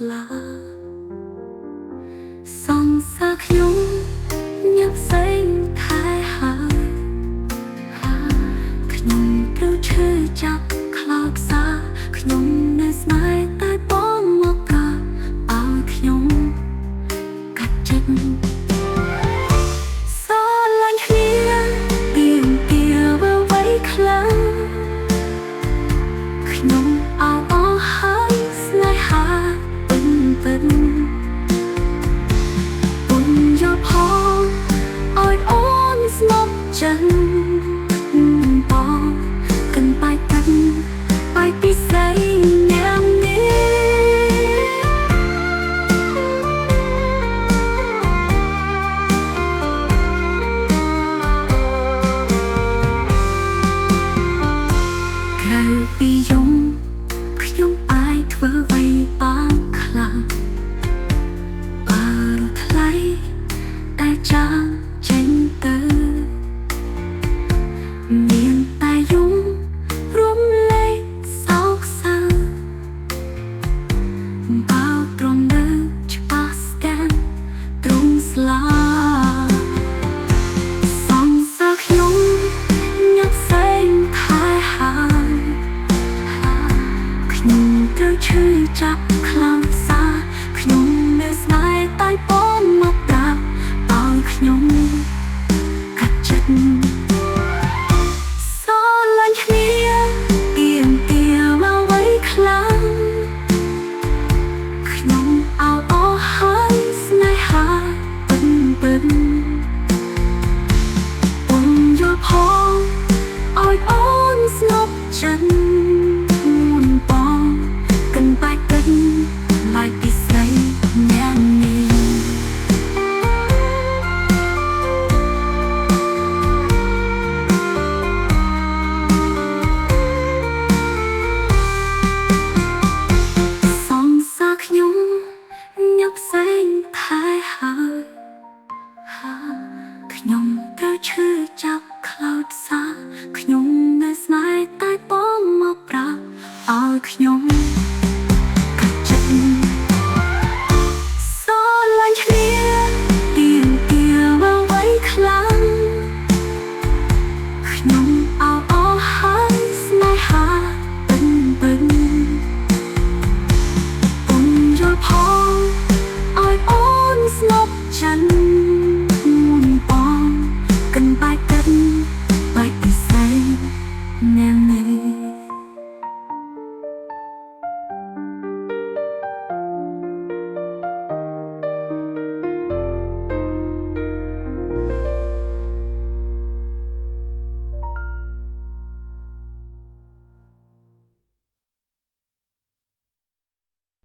ស្លាសង្សារខ្ញុំញាប់ផ្សេងខែហើយខ្ញុំត្រូវឈឺចាប់ខ្លោចសាខ្ញុំនៅស្នេហ៍តែបងមកកាឲ្យខ្ញុំកាត់ចិត្តស្រឡាញ់គ្នាទៀងទាវអ្វីខ្លាំងខ្ញុំអោអស់ហើយស្នេហាពិនពុនយកផងឲ្យអូនស្នប់ចិនបងកិនបាយកិនបាយពិសេសញ៉ាំនេះក្រៅពីយំខ្ញុំអាចធ្វើអ្វីបានខ្លាំងបើថ្លៃតែចាងចេញទៅមានតែយំរួមលេខសោកសៅបើត្រង់នៅច្បាស់ស្គាំទ្រង់ស្លាសង្សារខ្ញុំញាប់ផ្សេងខែហើយខ្ញុំត្រូវឈឺចាប់ខ្លាំងសាខ្ញុំនៅស្នេហ៍តែបងមកប្រាប់ឲ្យខ្ញុំកាត់ចិត្តស្រឡាញ់គ្នាទៀងទាមកអ្វីខ្លាំងខ្ញុំអោអស់ហើយស្នេហាពិនពុនយកផងឲ្យអូនស្នប់ចិន